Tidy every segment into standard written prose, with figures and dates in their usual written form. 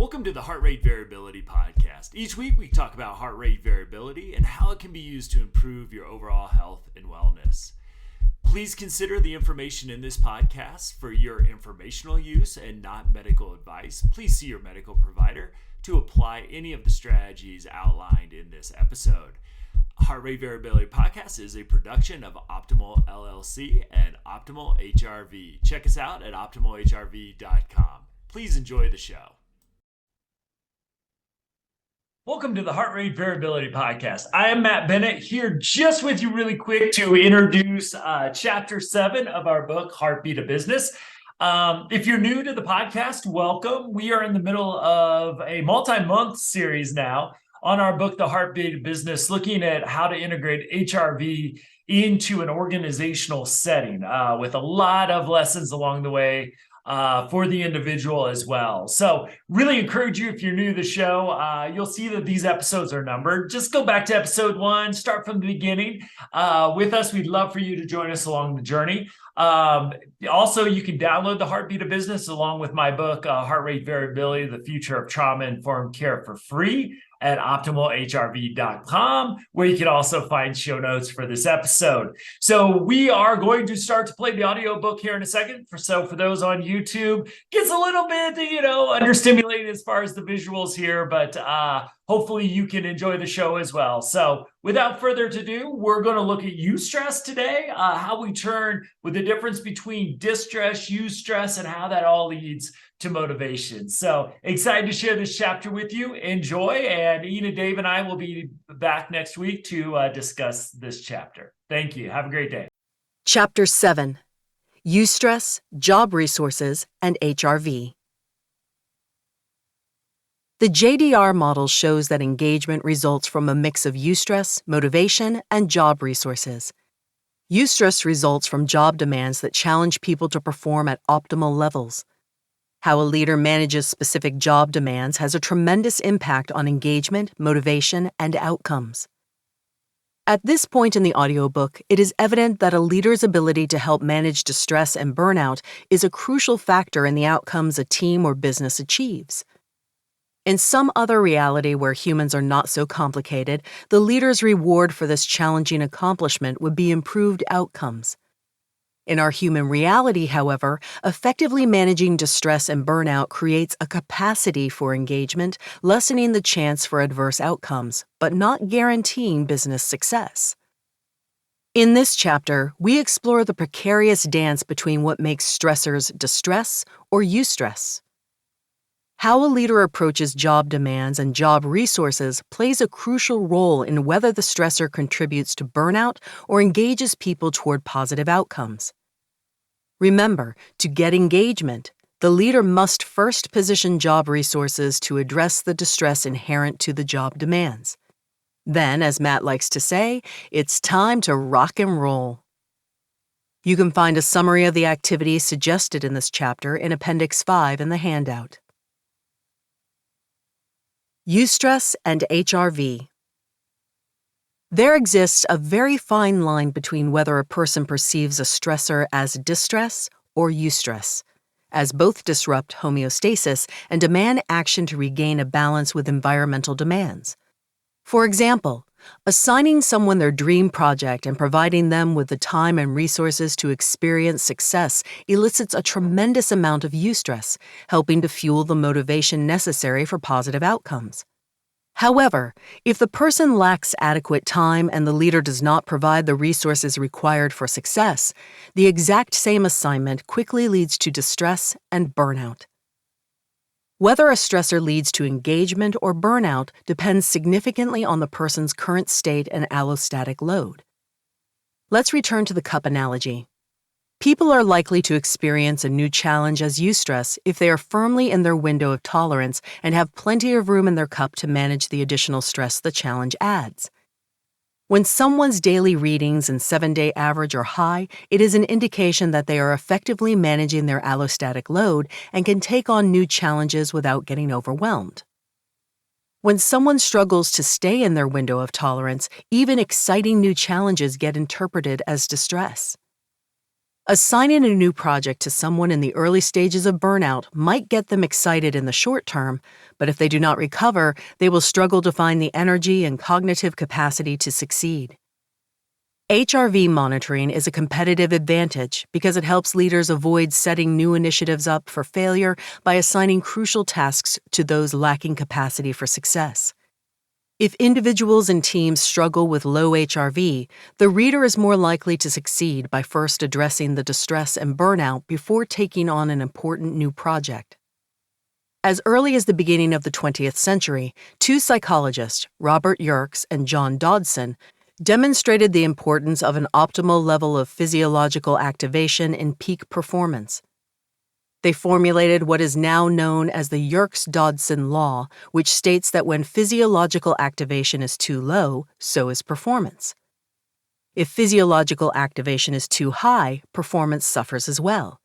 Welcome to the Heart Rate Variability Podcast. Each week we talk about heart rate variability and how it can be used to improve your overall health and wellness. Please consider the information in this podcast for your informational use and not medical advice. Please see your medical provider to apply any of the strategies outlined in this episode. Heart Rate Variability Podcast is a production of Optimal LLC and Optimal HRV. Check us out at optimalhrv.com. Please enjoy the show. Welcome to the Heart Rate Variability Podcast. I am Matt Bennett here just with you really quick to introduce Chapter 7 of our book, Heartbeat of Business. If you're new to the podcast, welcome. We are in the middle of a multi-month series now on our book, The Heartbeat of Business, looking at how to integrate HRV into an organizational setting with a lot of lessons along the way for the individual as well. So really encourage you, if you're new to the show, you'll see that these episodes are numbered. Just go back to episode 1, start from the beginning with us. We'd love for you to join us along the journey. Also, you can download The Heartbeat of Business along with my book, Heart Rate Variability, The Future of Trauma-Informed Care, for free at optimalhrv.com, where you can also find show notes for this episode. So we are going to start to play the audiobook here in a second. For those on YouTube, gets a little bit, understimulated as far as the visuals here, but hopefully you can enjoy the show as well. So without further ado, we're going to look at eustress today, how we turn with the difference between distress, eustress, and how that all leads to motivation. So excited to share this chapter with you. Enjoy. And Ina, Dave, and I will be back next week to discuss this chapter. Thank you. Have a great day. Chapter 7, Eustress, Job Resources, and HRV. The JDR model shows that engagement results from a mix of eustress, motivation, and job resources. Eustress results from job demands that challenge people to perform at optimal levels. How a leader manages specific job demands has a tremendous impact on engagement, motivation, and outcomes. At this point in the audiobook, it is evident that a leader's ability to help manage distress and burnout is a crucial factor in the outcomes a team or business achieves. In some other reality where humans are not so complicated, the leader's reward for this challenging accomplishment would be improved outcomes. In our human reality, however, effectively managing distress and burnout creates a capacity for engagement, lessening the chance for adverse outcomes, but not guaranteeing business success. In this chapter, we explore the precarious dance between what makes stressors distress or eustress. How a leader approaches job demands and job resources plays a crucial role in whether the stressor contributes to burnout or engages people toward positive outcomes. Remember, to get engagement, the leader must first position job resources to address the distress inherent to the job demands. Then, as Matt likes to say, it's time to rock and roll. You can find a summary of the activities suggested in this chapter in Appendix 5 in the handout. Eustress and HRV. There exists a very fine line between whether a person perceives a stressor as distress or eustress, as both disrupt homeostasis and demand action to regain a balance with environmental demands. For example, assigning someone their dream project and providing them with the time and resources to experience success elicits a tremendous amount of eustress, helping to fuel the motivation necessary for positive outcomes. However, if the person lacks adequate time and the leader does not provide the resources required for success, the exact same assignment quickly leads to distress and burnout. Whether a stressor leads to engagement or burnout depends significantly on the person's current state and allostatic load. Let's return to the cup analogy. People are likely to experience a new challenge as eustress if they are firmly in their window of tolerance and have plenty of room in their cup to manage the additional stress the challenge adds. When someone's daily readings and 7-day average are high, it is an indication that they are effectively managing their allostatic load and can take on new challenges without getting overwhelmed. When someone struggles to stay in their window of tolerance, even exciting new challenges get interpreted as distress. Assigning a new project to someone in the early stages of burnout might get them excited in the short term, but if they do not recover, they will struggle to find the energy and cognitive capacity to succeed. HRV monitoring is a competitive advantage because it helps leaders avoid setting new initiatives up for failure by assigning crucial tasks to those lacking capacity for success. If individuals and teams struggle with low HRV, the reader is more likely to succeed by first addressing the distress and burnout before taking on an important new project. As early as the beginning of the 20th century, two psychologists, Robert Yerkes and John Dodson, demonstrated the importance of an optimal level of physiological activation in peak performance. They formulated what is now known as the Yerkes-Dodson law, which states that when physiological activation is too low, so is performance. If physiological activation is too high, performance suffers as well.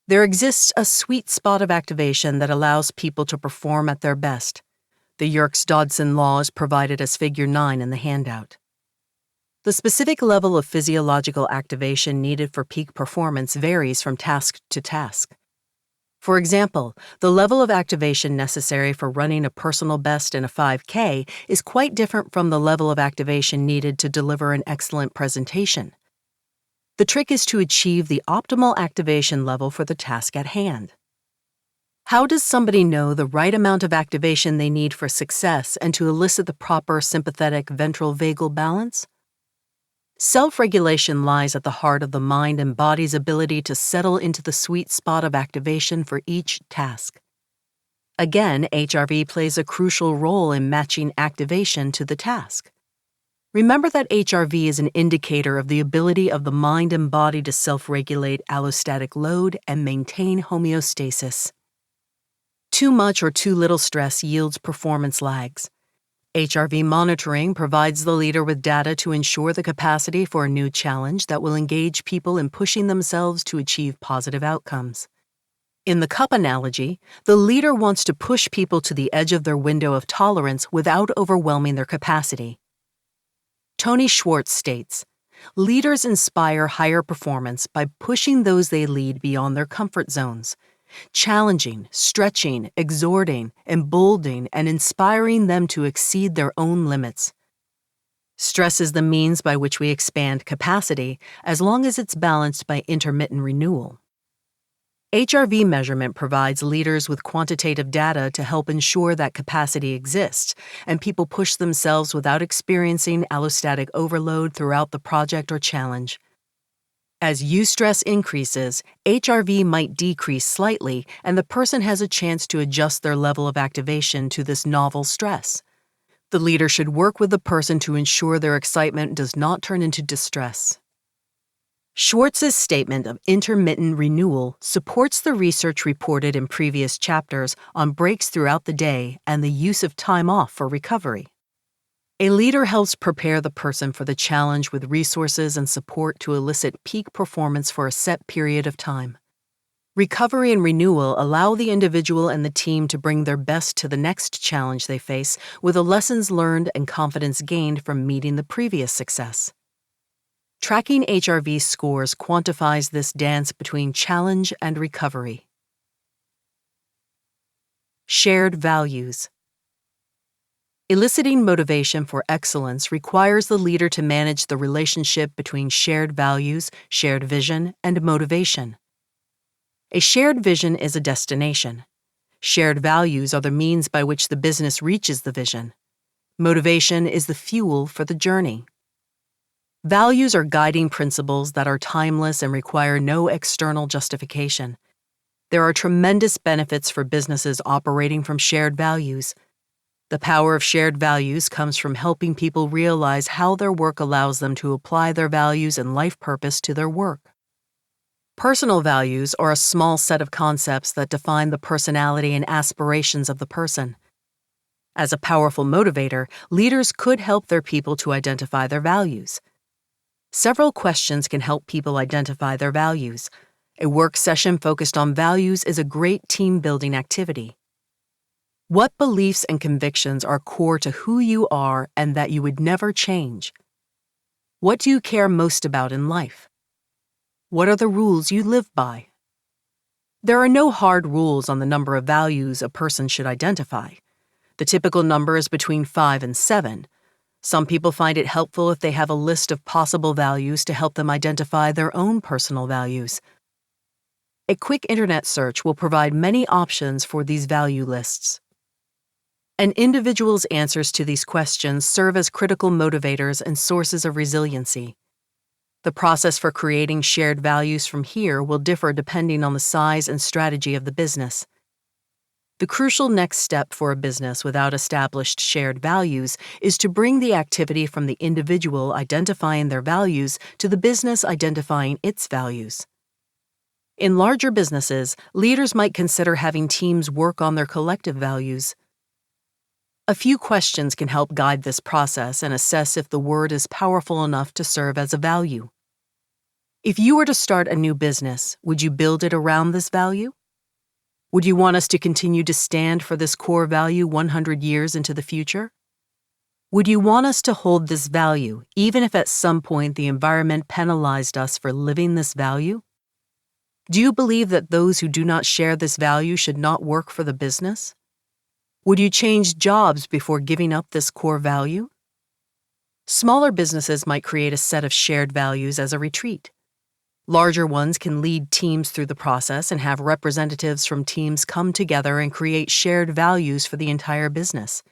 There exists a sweet spot of activation that allows people to perform at their best. The Yerkes-Dodson law is provided as Figure 9 in the handout. The specific level of physiological activation needed for peak performance varies from task to task. For example, the level of activation necessary for running a personal best in a 5K is quite different from the level of activation needed to deliver an excellent presentation. The trick is to achieve the optimal activation level for the task at hand. How does somebody know the right amount of activation they need for success and to elicit the proper sympathetic ventral vagal balance? Self-regulation lies at the heart of the mind and body's ability to settle into the sweet spot of activation for each task. Again, HRV plays a crucial role in matching activation to the task. Remember that HRV is an indicator of the ability of the mind and body to self-regulate allostatic load and maintain homeostasis. Too much or too little stress yields performance lags. HRV monitoring provides the leader with data to ensure the capacity for a new challenge that will engage people in pushing themselves to achieve positive outcomes. In the cup analogy, the leader wants to push people to the edge of their window of tolerance without overwhelming their capacity. Tony Schwartz states, "Leaders inspire higher performance by pushing those they lead beyond their comfort zones, challenging, stretching, exhorting, emboldening, and inspiring them to exceed their own limits." Stress is the means by which we expand capacity, as long as it's balanced by intermittent renewal. HRV measurement provides leaders with quantitative data to help ensure that capacity exists, and people push themselves without experiencing allostatic overload throughout the project or challenge. As eustress increases, HRV might decrease slightly, and the person has a chance to adjust their level of activation to this novel stress. The leader should work with the person to ensure their excitement does not turn into distress. Schwartz's statement of intermittent renewal supports the research reported in previous chapters on breaks throughout the day and the use of time off for recovery. A leader helps prepare the person for the challenge with resources and support to elicit peak performance for a set period of time. Recovery and renewal allow the individual and the team to bring their best to the next challenge they face with the lessons learned and confidence gained from meeting the previous success. Tracking HRV scores quantifies this dance between challenge and recovery. Shared values. Eliciting motivation for excellence requires the leader to manage the relationship between shared values, shared vision, and motivation. A shared vision is a destination. Shared values are the means by which the business reaches the vision. Motivation is the fuel for the journey. Values are guiding principles that are timeless and require no external justification. There are tremendous benefits for businesses operating from shared values. The power of shared values comes from helping people realize how their work allows them to apply their values and life purpose to their work. Personal values are a small set of concepts that define the personality and aspirations of the person. As a powerful motivator, leaders could help their people to identify their values. Several questions can help people identify their values. A work session focused on values is a great team-building activity. What beliefs and convictions are core to who you are and that you would never change? What do you care most about in life? What are the rules you live by? There are no hard rules on the number of values a person should identify. The typical number is between 5 and 7. Some people find it helpful if they have a list of possible values to help them identify their own personal values. A quick internet search will provide many options for these value lists. An individual's answers to these questions serve as critical motivators and sources of resiliency. The process for creating shared values from here will differ depending on the size and strategy of the business. The crucial next step for a business without established shared values is to bring the activity from the individual identifying their values to the business identifying its values. In larger businesses, leaders might consider having teams work on their collective values. A few questions can help guide this process and assess if the word is powerful enough to serve as a value. If you were to start a new business, would you build it around this value? Would you want us to continue to stand for this core value 100 years into the future? Would you want us to hold this value, even if at some point the environment penalized us for living this value? Do you believe that those who do not share this value should not work for the business? Would you change jobs before giving up this core value? Smaller businesses might create a set of shared values as a retreat. Larger ones can lead teams through the process and have representatives from teams come together and create shared values for the entire business.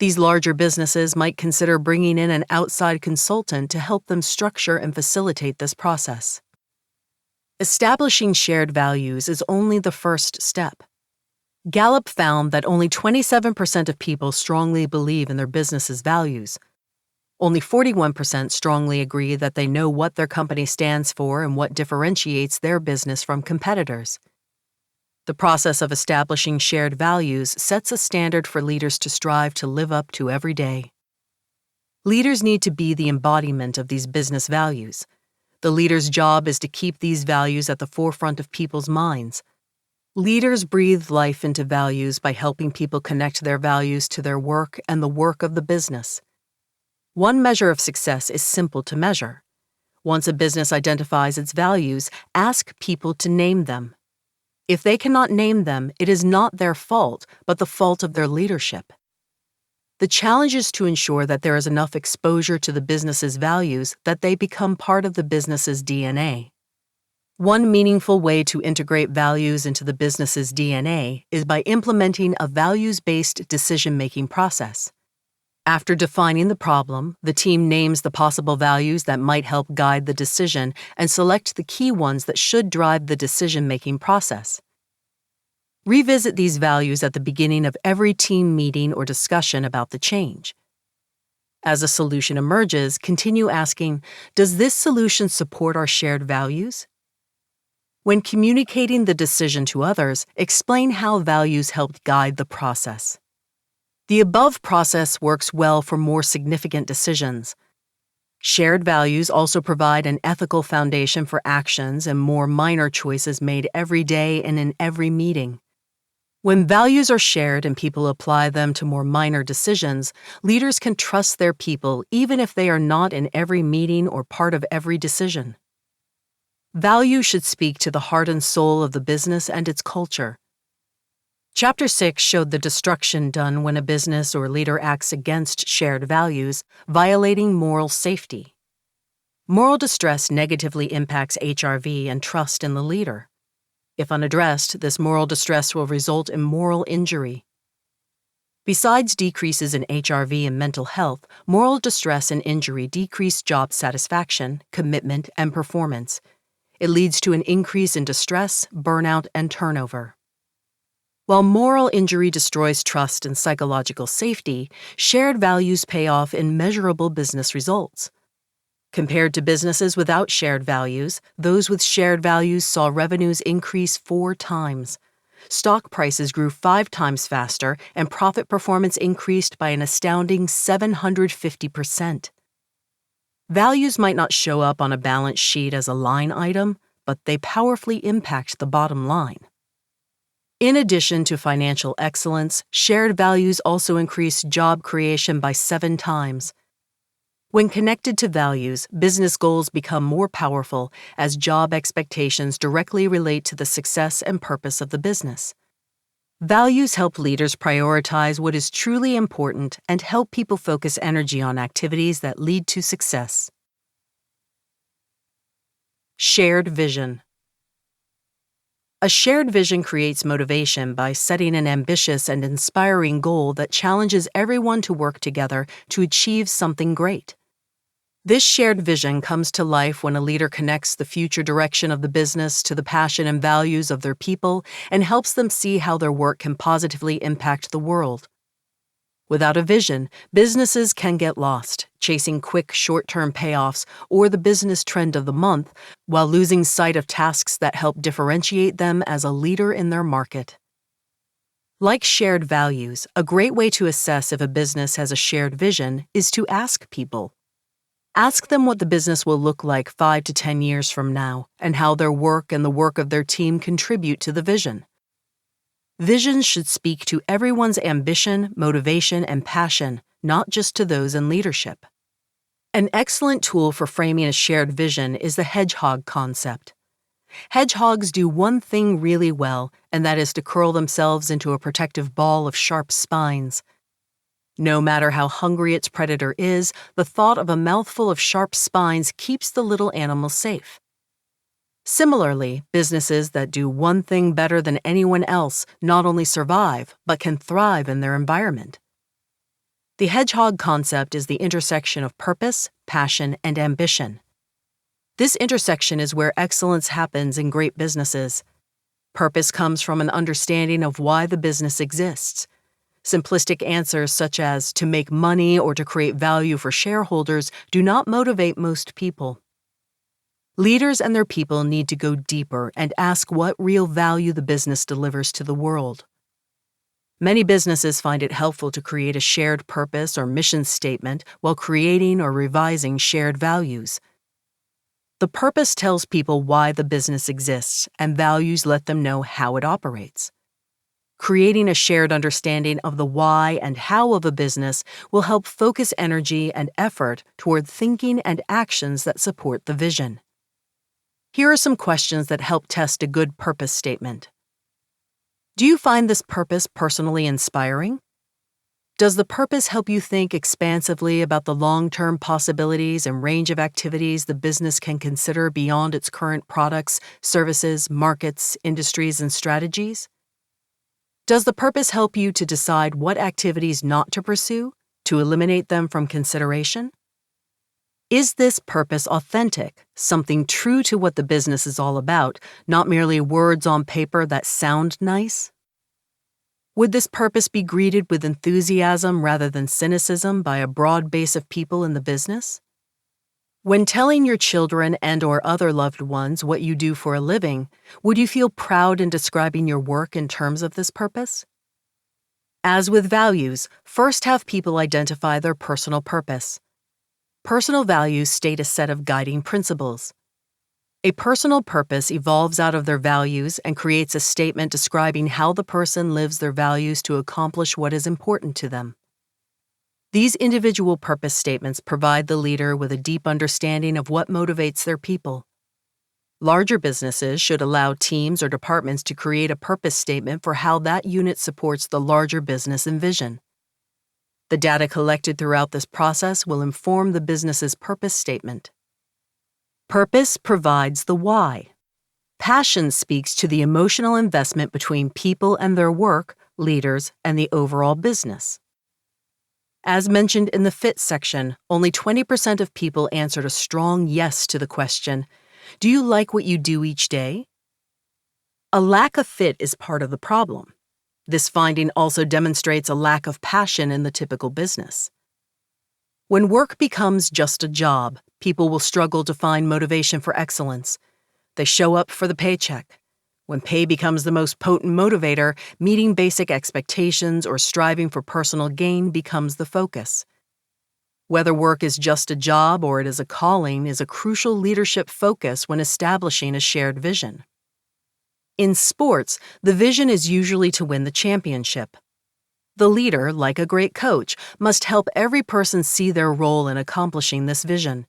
These larger businesses might consider bringing in an outside consultant to help them structure and facilitate this process. Establishing shared values is only the first step. Gallup found that only 27% of people strongly believe in their business's values. Only 41% strongly agree that they know what their company stands for and what differentiates their business from competitors. The process of establishing shared values sets a standard for leaders to strive to live up to every day. Leaders need to be the embodiment of these business values. The leader's job is to keep these values at the forefront of people's minds. Leaders breathe life into values by helping people connect their values to their work and the work of the business. One measure of success is simple to measure. Once a business identifies its values, ask people to name them. If they cannot name them, it is not their fault, but the fault of their leadership. The challenge is to ensure that there is enough exposure to the business's values that they become part of the business's DNA. One meaningful way to integrate values into the business's DNA is by implementing a values-based decision-making process. After defining the problem, the team names the possible values that might help guide the decision and select the key ones that should drive the decision-making process. Revisit these values at the beginning of every team meeting or discussion about the change. As a solution emerges, continue asking, does this solution support our shared values? When communicating the decision to others, explain how values helped guide the process. The above process works well for more significant decisions. Shared values also provide an ethical foundation for actions and more minor choices made every day and in every meeting. When values are shared and people apply them to more minor decisions, leaders can trust their people even if they are not in every meeting or part of every decision. Value should speak to the heart and soul of the business and its culture. Chapter 6 showed the destruction done when a business or leader acts against shared values, violating moral safety. Moral distress negatively impacts HRV and trust in the leader. If unaddressed, this moral distress will result in moral injury. Besides decreases in HRV and mental health, moral distress and injury decrease job satisfaction, commitment, and performance. It leads to an increase in distress, burnout, and turnover. While moral injury destroys trust and psychological safety, shared values pay off in measurable business results. Compared to businesses without shared values, those with shared values saw revenues increase 4 times. Stock prices grew 5 times faster, and profit performance increased by an astounding 750%. Values might not show up on a balance sheet as a line item, but they powerfully impact the bottom line. In addition to financial excellence, shared values also increase job creation by 7 times. When connected to values, business goals become more powerful as job expectations directly relate to the success and purpose of the business. Values help leaders prioritize what is truly important and help people focus energy on activities that lead to success. Shared vision. A shared vision creates motivation by setting an ambitious and inspiring goal that challenges everyone to work together to achieve something great. This shared vision comes to life when a leader connects the future direction of the business to the passion and values of their people and helps them see how their work can positively impact the world. Without a vision, businesses can get lost, chasing quick short-term payoffs or the business trend of the month, while losing sight of tasks that help differentiate them as a leader in their market. Like shared values, a great way to assess if a business has a shared vision is to ask people. Ask them what the business will look like 5 to 10 years from now and how their work and the work of their team contribute to the vision. Visions should speak to everyone's ambition, motivation, and passion, not just to those in leadership. An excellent tool for framing a shared vision is the hedgehog concept. Hedgehogs do one thing really well, and that is to curl themselves into a protective ball of sharp spines. No matter how hungry its predator is, the thought of a mouthful of sharp spines keeps the little animal safe. Similarly, businesses that do one thing better than anyone else not only survive, but can thrive in their environment. The hedgehog concept is the intersection of purpose, passion, and ambition. This intersection is where excellence happens in great businesses. Purpose comes from an understanding of why the business exists. Simplistic answers such as to make money or to create value for shareholders do not motivate most people. Leaders and their people need to go deeper and ask what real value the business delivers to the world. Many businesses find it helpful to create a shared purpose or mission statement while creating or revising shared values. The purpose tells people why the business exists, and values let them know how it operates. Creating a shared understanding of the why and how of a business will help focus energy and effort toward thinking and actions that support the vision. Here are some questions that help test a good purpose statement. Do you find this purpose personally inspiring? Does the purpose help you think expansively about the long-term possibilities and range of activities the business can consider beyond its current products, services, markets, industries, and strategies? Does the purpose help you to decide what activities not to pursue, to eliminate them from consideration? Is this purpose authentic, something true to what the business is all about, not merely words on paper that sound nice? Would this purpose be greeted with enthusiasm rather than cynicism by a broad base of people in the business? When telling your children and/or other loved ones what you do for a living, would you feel proud in describing your work in terms of this purpose? As with values, first have people identify their personal purpose. Personal values state a set of guiding principles. A personal purpose evolves out of their values and creates a statement describing how the person lives their values to accomplish what is important to them. These individual purpose statements provide the leader with a deep understanding of what motivates their people. Larger businesses should allow teams or departments to create a purpose statement for how that unit supports the larger business and vision. The data collected throughout this process will inform the business's purpose statement. Purpose provides the why. Passion speaks to the emotional investment between people and their work, leaders, and the overall business. As mentioned in the fit section, only 20% of people answered a strong yes to the question, "Do you like what you do each day?" A lack of fit is part of the problem. This finding also demonstrates a lack of passion in the typical business. When work becomes just a job, people will struggle to find motivation for excellence. They show up for the paycheck. When pay becomes the most potent motivator, meeting basic expectations or striving for personal gain becomes the focus. Whether work is just a job or it is a calling is a crucial leadership focus when establishing a shared vision. In sports, the vision is usually to win the championship. The leader, like a great coach, must help every person see their role in accomplishing this vision.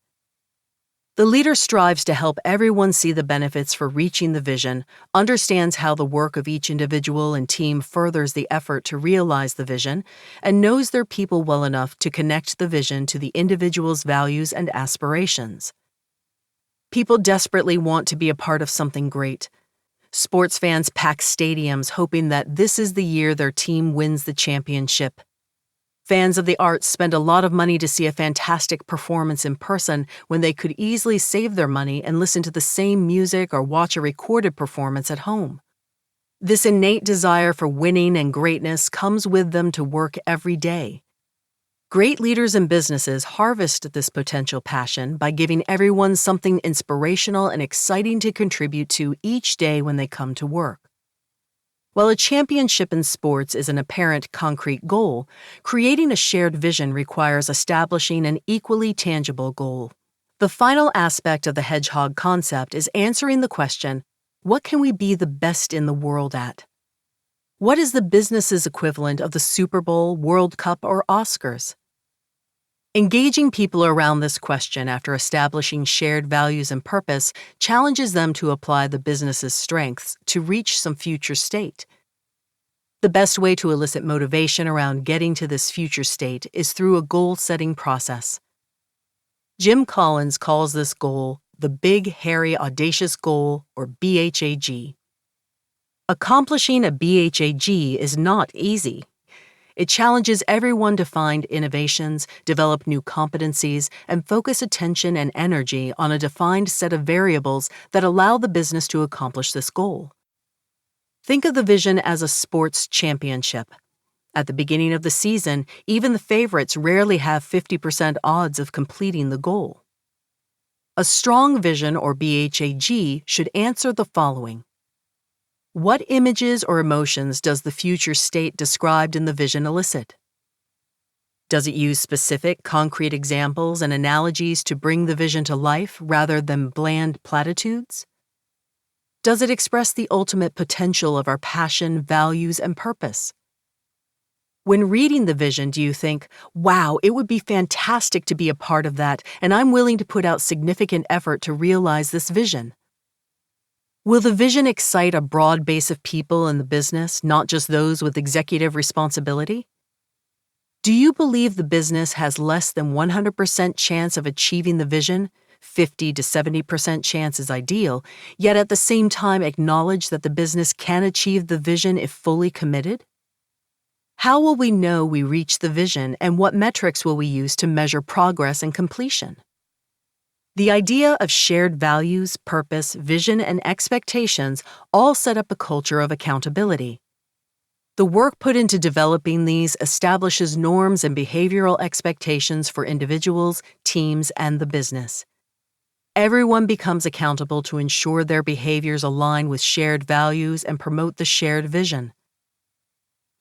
The leader strives to help everyone see the benefits for reaching the vision, understands how the work of each individual and team furthers the effort to realize the vision, and knows their people well enough to connect the vision to the individual's values and aspirations. People desperately want to be a part of something great. Sports fans pack stadiums hoping that this is the year their team wins the championship. Fans of the arts spend a lot of money to see a fantastic performance in person when they could easily save their money and listen to the same music or watch a recorded performance at home. This innate desire for winning and greatness comes with them to work every day. Great leaders and businesses harvest this potential passion by giving everyone something inspirational and exciting to contribute to each day when they come to work. While a championship in sports is an apparent concrete goal, creating a shared vision requires establishing an equally tangible goal. The final aspect of the hedgehog concept is answering the question, what can we be the best in the world at? What is the business's equivalent of the Super Bowl, World Cup, or Oscars? Engaging people around this question after establishing shared values and purpose challenges them to apply the business's strengths to reach some future state. The best way to elicit motivation around getting to this future state is through a goal-setting process. Jim Collins calls this goal the Big, Hairy, Audacious Goal, or BHAG. Accomplishing a BHAG is not easy. It challenges everyone to find innovations, develop new competencies, and focus attention and energy on a defined set of variables that allow the business to accomplish this goal. Think of the vision as a sports championship. At the beginning of the season, even the favorites rarely have 50% odds of completing the goal. A strong vision, or BHAG, should answer the following. What images or emotions does the future state described in the vision elicit? Does it use specific, concrete examples and analogies to bring the vision to life rather than bland platitudes? Does it express the ultimate potential of our passion, values, and purpose? When reading the vision, do you think, wow, it would be fantastic to be a part of that, and I'm willing to put out significant effort to realize this vision? Will the vision excite a broad base of people in the business, not just those with executive responsibility? Do you believe the business has less than 100% chance of achieving the vision, 50 to 70% chance is ideal, yet at the same time acknowledge that the business can achieve the vision if fully committed? How will we know we reach the vision, and what metrics will we use to measure progress and completion? The idea of shared values, purpose, vision, and expectations all set up a culture of accountability. The work put into developing these establishes norms and behavioral expectations for individuals, teams, and the business. Everyone becomes accountable to ensure their behaviors align with shared values and promote the shared vision.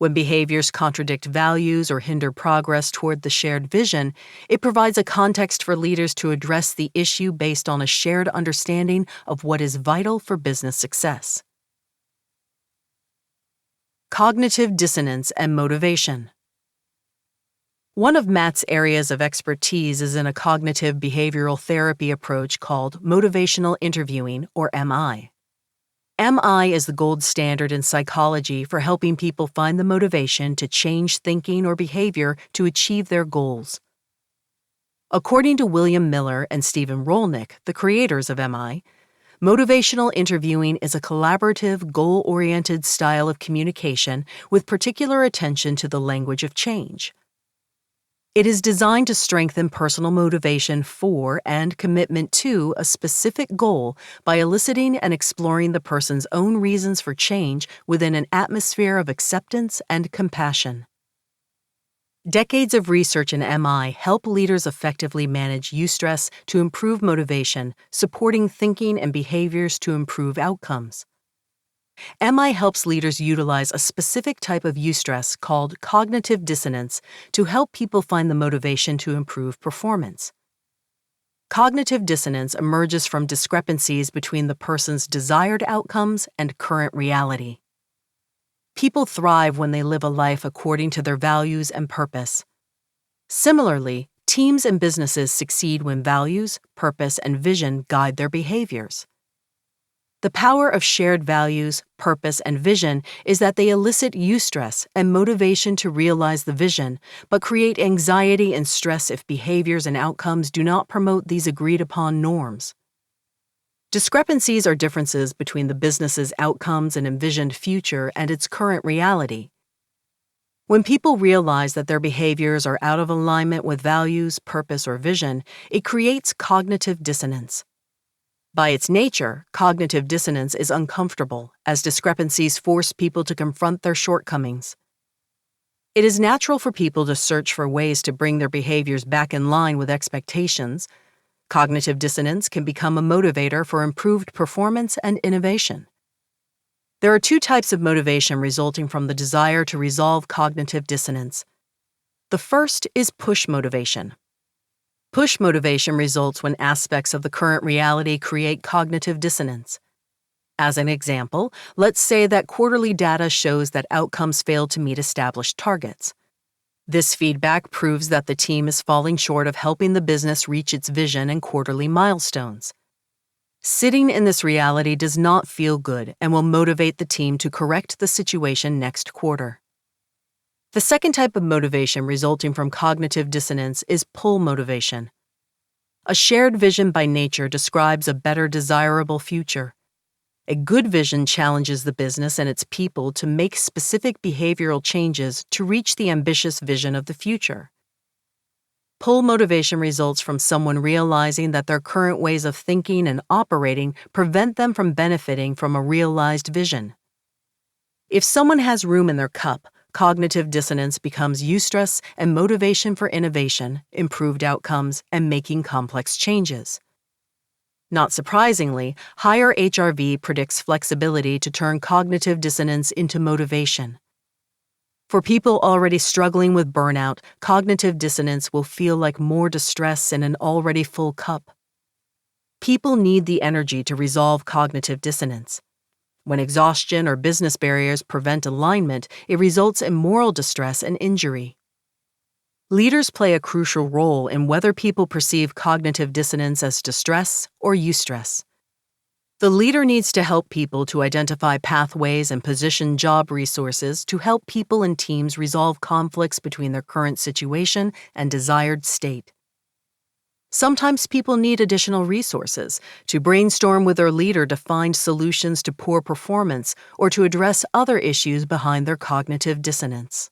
When behaviors contradict values or hinder progress toward the shared vision, it provides a context for leaders to address the issue based on a shared understanding of what is vital for business success. Cognitive dissonance and motivation. One of Matt's areas of expertise is in a cognitive behavioral therapy approach called motivational interviewing, or MI. MI is the gold standard in psychology for helping people find the motivation to change thinking or behavior to achieve their goals. According to William Miller and Stephen Rolnick, the creators of MI, motivational interviewing is a collaborative, goal-oriented style of communication with particular attention to the language of change. It is designed to strengthen personal motivation for and commitment to a specific goal by eliciting and exploring the person's own reasons for change within an atmosphere of acceptance and compassion. Decades of research in MI help leaders effectively manage eustress to improve motivation, supporting thinking and behaviors to improve outcomes. MI helps leaders utilize a specific type of eustress called cognitive dissonance to help people find the motivation to improve performance. Cognitive dissonance emerges from discrepancies between the person's desired outcomes and current reality. People thrive when they live a life according to their values and purpose. Similarly, teams and businesses succeed when values, purpose, and vision guide their behaviors. The power of shared values, purpose, and vision is that they elicit eustress and motivation to realize the vision, but create anxiety and stress if behaviors and outcomes do not promote these agreed-upon norms. Discrepancies are differences between the business's outcomes and envisioned future and its current reality. When people realize that their behaviors are out of alignment with values, purpose, or vision, it creates cognitive dissonance. By its nature, cognitive dissonance is uncomfortable, as discrepancies force people to confront their shortcomings. It is natural for people to search for ways to bring their behaviors back in line with expectations. Cognitive dissonance can become a motivator for improved performance and innovation. There are two types of motivation resulting from the desire to resolve cognitive dissonance. The first is push motivation. Push motivation results when aspects of the current reality create cognitive dissonance. As an example, let's say that quarterly data shows that outcomes fail to meet established targets. This feedback proves that the team is falling short of helping the business reach its vision and quarterly milestones. Sitting in this reality does not feel good and will motivate the team to correct the situation next quarter. The second type of motivation resulting from cognitive dissonance is pull motivation. A shared vision by nature describes a better desirable future. A good vision challenges the business and its people to make specific behavioral changes to reach the ambitious vision of the future. Pull motivation results from someone realizing that their current ways of thinking and operating prevent them from benefiting from a realized vision. If someone has room in their cup, cognitive dissonance becomes eustress and motivation for innovation, improved outcomes, and making complex changes. Not surprisingly, higher HRV predicts flexibility to turn cognitive dissonance into motivation. For people already struggling with burnout, cognitive dissonance will feel like more distress in an already full cup. People need the energy to resolve cognitive dissonance. When exhaustion or business barriers prevent alignment, it results in moral distress and injury. Leaders play a crucial role in whether people perceive cognitive dissonance as distress or eustress. The leader needs to help people to identify pathways and position job resources to help people and teams resolve conflicts between their current situation and desired state. Sometimes people need additional resources to brainstorm with their leader to find solutions to poor performance or to address other issues behind their cognitive dissonance.